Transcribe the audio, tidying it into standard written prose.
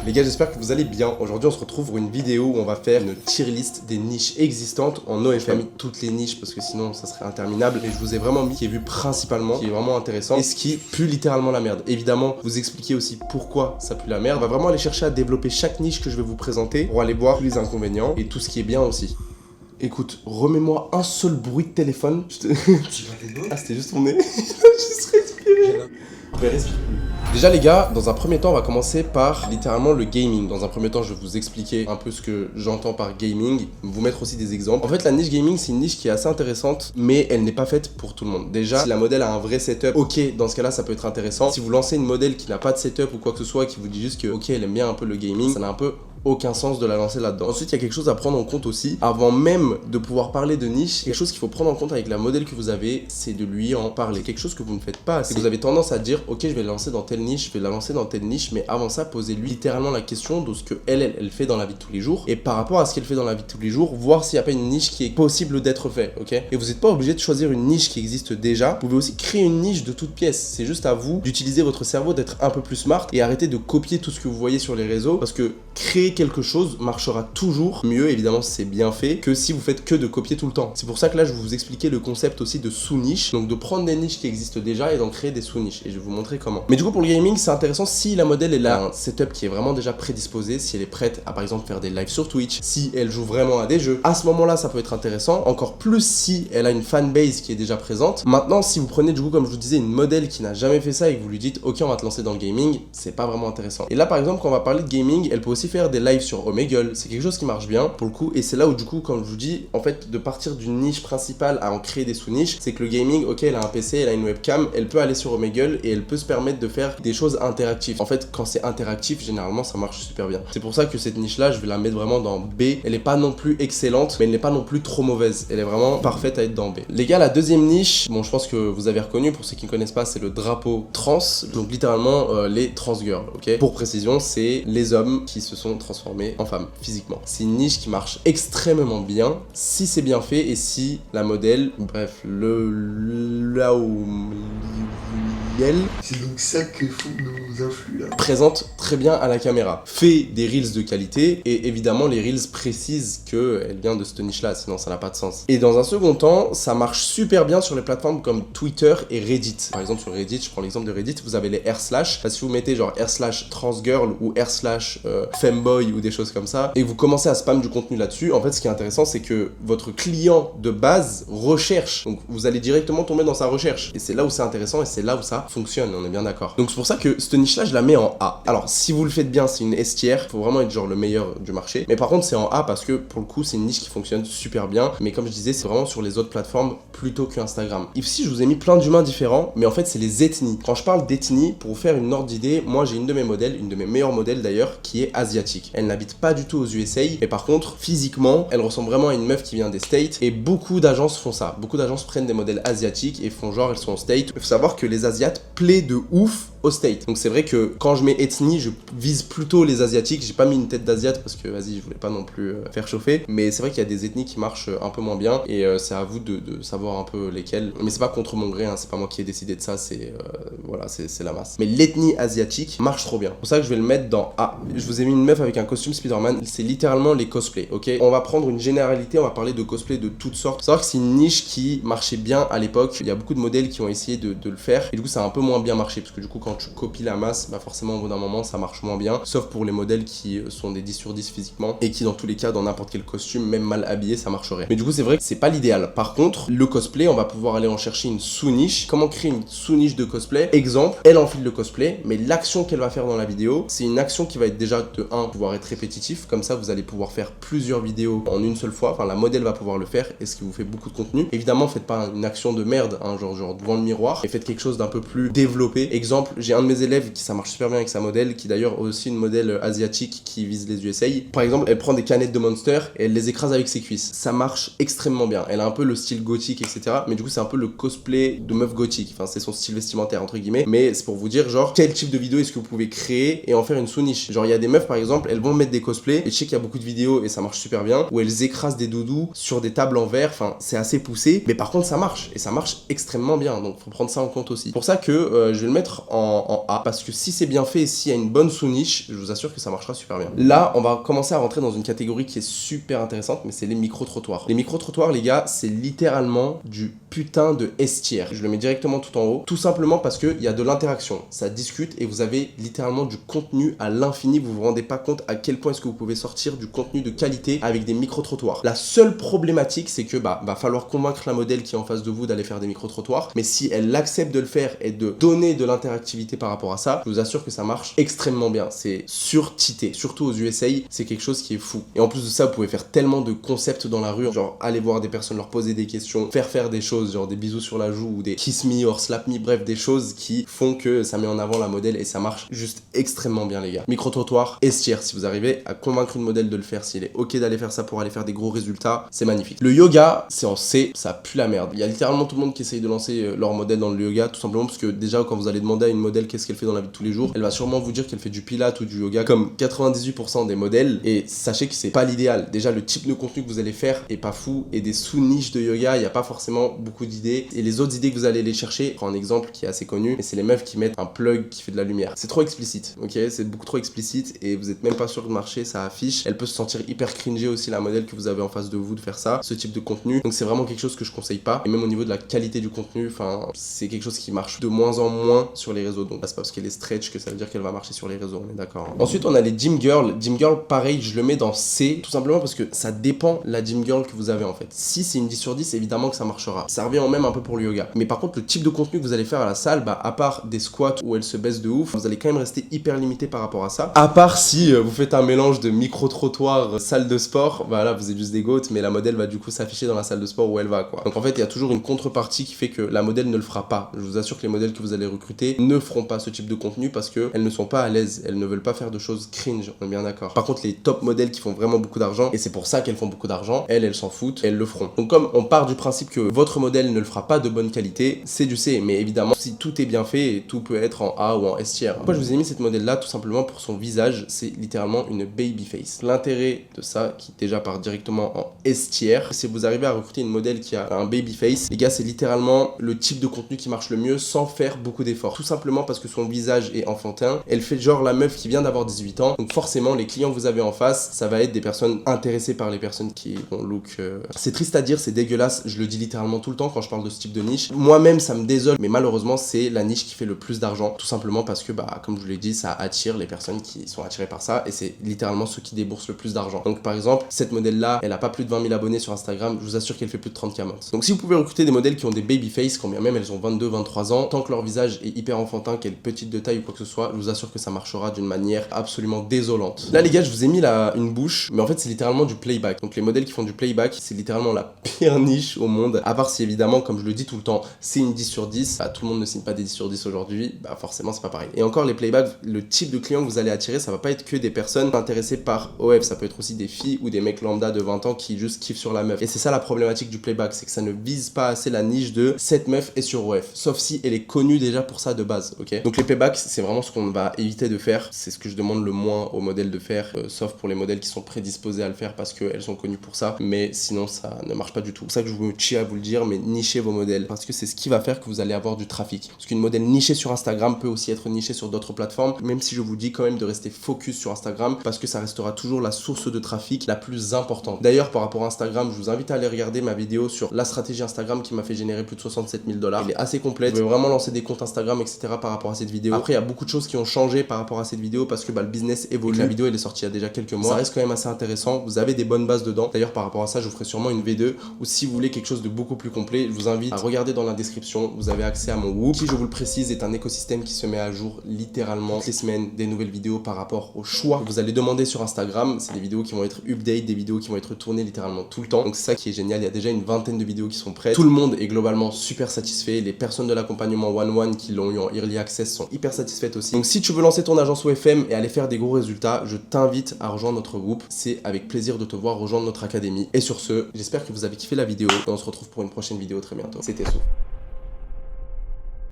Les gars, j'espère que vous allez bien. Aujourd'hui, on se retrouve pour une vidéo où on va faire une tier list des niches existantes en OFM. J'ai mis toutes les niches parce que sinon, ça serait interminable. Et je vous ai vraiment mis qui est vu principalement, qui est vraiment intéressant et ce qui pue littéralement la merde. Évidemment, vous expliquer aussi pourquoi ça pue la merde. On va vraiment aller chercher à développer chaque niche que je vais vous présenter pour aller voir tous les inconvénients et tout ce qui est bien aussi. Écoute, remets-moi un seul bruit de téléphone. Ah, c'était juste ton nez. Juste respirer. Mais respire plus. Déjà les gars, dans un premier temps, on va commencer par littéralement le gaming. Dans un premier temps, je vais vous expliquer un peu ce que j'entends par gaming, vous mettre aussi des exemples. En fait, la niche gaming, c'est une niche qui est assez intéressante, mais elle n'est pas faite pour tout le monde. Déjà, si la modèle a un vrai setup, ok, dans ce cas-là, ça peut être intéressant. Si vous lancez une modèle qui n'a pas de setup ou quoi que ce soit, qui vous dit juste que, ok, elle aime bien un peu le gaming, ça n'a un peu aucun sens de la lancer là-dedans. Ensuite, il y a quelque chose à prendre en compte aussi. Avant même de pouvoir parler de niche, quelque chose qu'il faut prendre en compte avec la modèle que vous avez, c'est de lui en parler. Quelque chose que vous ne faites pas assez. Vous avez tendance à dire, ok, je vais la lancer dans telle niche, je vais la lancer dans telle niche, mais avant ça, posez-lui littéralement la question de ce que elle fait dans la vie de tous les jours. Et par rapport à ce qu'elle fait dans la vie de tous les jours, voir s'il n'y a pas une niche qui est possible d'être faite, ok? Et vous n'êtes pas obligé de choisir une niche qui existe déjà. Vous pouvez aussi créer une niche de toute pièce. C'est juste à vous d'utiliser votre cerveau, d'être un peu plus smart et arrêter de copier tout ce que vous voyez sur les réseaux, parce que créer quelque chose marchera toujours mieux, évidemment si c'est bien fait, que si vous faites que de copier tout le temps. C'est pour ça que là je vais vous expliquer le concept aussi de sous-niche, donc de prendre des niches qui existent déjà et d'en créer des sous-niches, et je vais vous montrer comment. Mais du coup pour le gaming c'est intéressant si la modèle elle a un setup qui est vraiment déjà prédisposé, si elle est prête à par exemple faire des lives sur Twitch, si elle joue vraiment à des jeux, à ce moment là ça peut être intéressant, encore plus si elle a une fanbase qui est déjà présente. Maintenant si vous prenez du coup comme je vous disais une modèle qui n'a jamais fait ça et que vous lui dites ok on va te lancer dans le gaming, c'est pas vraiment intéressant. Et là par exemple quand on va parler de gaming, elle peut aussi faire des lives sur Omegle, c'est quelque chose qui marche bien pour le coup, et c'est là où du coup comme je vous dis en fait de partir d'une niche principale à en créer des sous-niches, c'est que le gaming, ok elle a un PC, elle a une webcam, elle peut aller sur Omegle et elle peut se permettre de faire des choses interactives. En fait quand c'est interactif généralement ça marche super bien. C'est pour ça que cette niche là je vais la mettre vraiment dans B. Elle est pas non plus excellente mais elle n'est pas non plus trop mauvaise, elle est vraiment parfaite à être dans B. Les gars la deuxième niche, bon je pense que vous avez reconnu, pour ceux qui ne connaissent pas c'est le drapeau trans, donc littéralement les trans girls, ok. Pour précision c'est les hommes qui se sont transformés en femmes physiquement. C'est une niche qui marche extrêmement bien si c'est bien fait et si la modèle, bref, c'est donc ça que font nos influx là. Présente très bien à la caméra, fait des reels de qualité et évidemment les reels précisent qu'elle vient de cette niche là, sinon ça n'a pas de sens. Et dans un second temps, ça marche super bien sur les plateformes comme Twitter et Reddit. Par exemple sur Reddit, je prends l'exemple de Reddit, vous avez les r/, si vous mettez genre r/transgirl ou r/femboy ou des choses comme ça et vous commencez à spam du contenu là-dessus, en fait ce qui est intéressant c'est que votre client de base recherche, donc vous allez directement tomber dans sa recherche et c'est là où c'est intéressant et c'est là où ça fonctionne, on est bien d'accord. Donc c'est pour ça que cette niche là je la mets en A. Alors si vous le faites bien c'est une S tier, faut vraiment être genre le meilleur du marché, mais par contre c'est en A parce que pour le coup c'est une niche qui fonctionne super bien, mais comme je disais c'est vraiment sur les autres plateformes plutôt que Instagram. Ici je vous ai mis plein d'humains différents, mais en fait c'est les ethnies. Quand je parle d'ethnie, pour vous faire une ordre d'idée, moi j'ai une de mes modèles, une de mes meilleures modèles d'ailleurs, qui est asiatique. Elle n'habite pas du tout aux USA, et par contre physiquement elle ressemble vraiment à une meuf qui vient des States, et beaucoup d'agences font ça. Beaucoup d'agences prennent des modèles asiatiques et font genre elles sont aux States. Il faut savoir que les Asiates plaient de ouf au State. Donc c'est vrai que quand je mets ethnie, je vise plutôt les asiatiques. J'ai pas mis une tête d'asiate parce que vas-y, je voulais pas non plus faire chauffer. Mais c'est vrai qu'il y a des ethnies qui marchent un peu moins bien et c'est à vous de savoir un peu lesquelles. Mais c'est pas contre mon gré, hein, c'est pas moi qui ai décidé de ça, c'est voilà, c'est la masse. Mais l'ethnie asiatique marche trop bien. C'est pour ça que je vais le mettre dans A. Je vous ai mis une meuf avec un costume Spider-Man. C'est littéralement les cosplays, ok. On va prendre une généralité, on va parler de cosplay de toutes sortes. Faut savoir que c'est une niche qui marchait bien à l'époque. Il y a beaucoup de modèles qui ont essayé de le faire et du coup ça a un peu moins bien marché parce que du coup quand tu copies la masse, bah forcément au bout d'un moment ça marche moins bien, sauf pour les modèles qui sont des 10 sur 10 physiquement et qui dans tous les cas dans n'importe quel costume, même mal habillé, ça marcherait. Mais du coup c'est vrai que c'est pas l'idéal. Par contre le cosplay, on va pouvoir aller en chercher une sous-niche. Comment créer une sous-niche de cosplay? Exemple, elle enfile le cosplay, mais l'action qu'elle va faire dans la vidéo, c'est une action qui va être déjà de 1 pouvoir être répétitif, comme ça vous allez pouvoir faire plusieurs vidéos en une seule fois, enfin la modèle va pouvoir le faire et ce qui vous fait beaucoup de contenu. Évidemment faites pas une action de merde, hein, genre devant le miroir, et faites quelque chose d'un peu plus développé. Exemple, j'ai un de mes élèves qui ça marche super bien avec sa modèle, qui d'ailleurs aussi une modèle asiatique qui vise les USA. Par exemple, elle prend des canettes de Monster et elle les écrase avec ses cuisses. Ça marche extrêmement bien. Elle a un peu le style gothique, etc. Mais du coup, c'est un peu le cosplay de meuf gothique. Enfin, c'est son style vestimentaire, entre guillemets. Mais c'est pour vous dire, genre, quel type de vidéo est-ce que vous pouvez créer et en faire une sous-niche. Genre, il y a des meufs, par exemple, elles vont mettre des cosplays. Et je sais qu'il y a beaucoup de vidéos et ça marche super bien, où elles écrasent des doudous sur des tables en verre. Enfin, c'est assez poussé. Mais par contre, ça marche. Et ça marche extrêmement bien. Donc, faut prendre ça en compte aussi. C'est pour ça que je vais le mettre en en A, parce que si c'est bien fait et s'il y a une bonne sous-niche, je vous assure que ça marchera super bien. Là, on va commencer à rentrer dans une catégorie qui est super intéressante, mais c'est les micro-trottoirs. Les micro-trottoirs, les gars, c'est littéralement du putain de S-tier. Je le mets directement tout en haut, tout simplement parce qu'il y a de l'interaction, ça discute et vous avez littéralement du contenu à l'infini. Vous vous rendez pas compte à quel point est-ce que vous pouvez sortir du contenu de qualité avec des micro-trottoirs. La seule problématique, c'est que va falloir convaincre la modèle qui est en face de vous d'aller faire des micro-trottoirs, mais si elle accepte de le faire et de donner de l'interactivité par rapport à ça, je vous assure que ça marche extrêmement bien. C'est surtité, surtout aux USA, c'est quelque chose qui est fou. Et en plus de ça, vous pouvez faire tellement de concepts dans la rue, genre aller voir des personnes, leur poser des questions, faire des choses, genre des bisous sur la joue ou des kiss me or slap me, bref, des choses qui font que ça met en avant la modèle et ça marche juste extrêmement bien, les gars. Micro-trottoir, S-tier, si vous arrivez à convaincre une modèle de le faire, s'il est ok d'aller faire ça pour aller faire des gros résultats, c'est magnifique. Le yoga, c'est en C, ça pue la merde. Il y a littéralement tout le monde qui essaye de lancer leur modèle dans le yoga, tout simplement parce que déjà, quand vous allez demander à une modèle qu'est-ce qu'elle fait dans la vie de tous les jours, elle va sûrement vous dire qu'elle fait du pilates ou du yoga, comme 98% des modèles, et sachez que c'est pas l'idéal. Déjà, le type de contenu que vous allez faire est pas fou, et des sous-niches de yoga, il n'y a pas forcément beaucoup d'idées, et les autres idées que vous allez aller chercher, je prends un exemple qui est assez connu, mais c'est les meufs qui mettent un plug qui fait de la lumière. C'est trop explicite, ok? C'est beaucoup trop explicite, et vous êtes même pas sûr de marcher, ça affiche. Elle peut se sentir hyper cringée aussi, la modèle que vous avez en face de vous, de faire ça, ce type de contenu. Donc c'est vraiment quelque chose que je conseille pas, et même au niveau de la qualité du contenu, enfin, c'est quelque chose qui marche de moins en moins sur les réseaux. Donc là, c'est pas parce qu'elle est stretch que ça veut dire qu'elle va marcher sur les réseaux, on est d'accord. Ensuite, on a les gym girls. Gym girl, pareil, je le mets dans C, tout simplement parce que ça dépend la gym girl que vous avez en fait. Si c'est une 10 sur 10, évidemment que ça marchera. Ça revient en même un peu pour le yoga. Mais par contre, le type de contenu que vous allez faire à la salle, à part des squats où elle se baisse de ouf, vous allez quand même rester hyper limité par rapport à ça. À part si vous faites un mélange de micro-trottoir, salle de sport, là, vous êtes juste des goats, mais la modèle va du coup s'afficher dans la salle de sport où elle va, quoi. Donc en fait, il y a toujours une contrepartie qui fait que la modèle ne le fera pas. Je vous assure que les modèles que vous allez recruter ne feront pas ce type de contenu parce qu'elles ne sont pas à l'aise, elles ne veulent pas faire de choses cringe, on est bien d'accord. Par contre, les top modèles qui font vraiment beaucoup d'argent, et c'est pour ça qu'elles font beaucoup d'argent, elles s'en foutent, elles le feront. Donc comme on part du principe que votre modèle ne le fera pas de bonne qualité, c'est du C, mais évidemment, si tout est bien fait, tout peut être en A ou en S tier. Pourquoi je vous ai mis cette modèle là? Tout simplement pour son visage, c'est littéralement une baby face. L'intérêt de ça, qui déjà part directement en S tier, c'est vous arrivez à recruter une modèle qui a un baby face. Les gars, c'est littéralement le type de contenu qui marche le mieux sans faire beaucoup d'efforts. Tout simplement parce que son visage est enfantin. Elle fait genre la meuf qui vient d'avoir 18 ans. Donc forcément, les clients que vous avez en face, ça va être des personnes intéressées par les personnes qui ont look. C'est triste à dire, c'est dégueulasse. Je le dis littéralement tout le temps quand je parle de ce type de niche. Moi-même, ça me désole, mais malheureusement, c'est la niche qui fait le plus d'argent. Tout simplement parce que, comme je vous l'ai dit, ça attire les personnes qui sont attirées par ça et c'est littéralement ceux qui déboursent le plus d'argent. Donc par exemple, cette modèle-là, elle a pas plus de 20 000 abonnés sur Instagram. Je vous assure qu'elle fait plus de 30K months. Donc si vous pouvez recruter des modèles qui ont des baby face, quand bien même elles ont 22, 23 ans, tant que leur visage est hyper enfantin, qu'elle est petite de taille ou quoi que ce soit, je vous assure que ça marchera d'une manière absolument désolante. Là les gars, je vous ai mis une bouche, mais en fait c'est littéralement du playback. Donc les modèles qui font du playback, c'est littéralement la pire niche au monde. À part si évidemment, comme je le dis tout le temps, c'est une 10 sur 10, tout le monde ne signe pas des 10 sur 10 aujourd'hui, forcément c'est pas pareil. Et encore les playbacks, le type de client que vous allez attirer, ça va pas être que des personnes intéressées par OF, ça peut être aussi des filles ou des mecs lambda de 20 ans qui juste kiffent sur la meuf. Et c'est ça la problématique du playback, c'est que ça ne vise pas assez la niche de cette meuf est sur OF, sauf si elle est connue déjà pour ça de base, ok? Donc les playbacks, c'est vraiment ce qu'on va éviter de faire, c'est ce que je demande le moins aux modèles de faire, sauf pour les modèles qui sont prédisposés à le faire parce qu'elles sont connues pour ça, mais sinon ça ne marche pas du tout. C'est ça que je vous chie à vous le dire, mais nichez vos modèles, parce que c'est ce qui va faire que vous allez avoir du trafic. Parce qu'une modèle nichée sur Instagram peut aussi être nichée sur d'autres plateformes, même si je vous dis quand même de rester focus sur Instagram, parce que ça restera toujours la source de trafic la plus importante. D'ailleurs, par rapport à Instagram, je vous invite à aller regarder ma vidéo sur la stratégie Instagram qui m'a fait générer plus de 67 000 $. Elle est assez complète. Je vais vraiment lancer des comptes Instagram, etc. par rapport à cette vidéo. Après, il y a beaucoup de choses qui ont changé par rapport à cette vidéo parce que le business évolue. La vidéo, elle est sortie il y a déjà quelques mois. Ça reste quand même assez intéressant. Vous avez des bonnes bases dedans. D'ailleurs, par rapport à ça, je vous ferai sûrement une V2 ou si vous voulez quelque chose de beaucoup plus complet, je vous invite à regarder dans la description. Vous avez accès à mon Whoop qui, je vous le précise, est un écosystème qui se met à jour littéralement toutes les semaines, des nouvelles vidéos par rapport au choix que vous allez demander sur Instagram. C'est des vidéos qui vont être update, des vidéos qui vont être tournées littéralement tout le temps. Donc c'est ça qui est génial. Il y a déjà une vingtaine de vidéos qui sont prêtes. Tout le monde est globalement super satisfait. Les personnes de l'accompagnement one-one qui l'ont eu en early access sont hyper satisfaites aussi. Donc si tu veux lancer ton agence OFM et aller faire des gros résultats, je t'invite à rejoindre notre groupe. C'est avec plaisir de te voir rejoindre notre académie. Et sur ce, j'espère que vous avez kiffé la vidéo et on se retrouve pour une prochaine vidéo très bientôt. C'était Souf.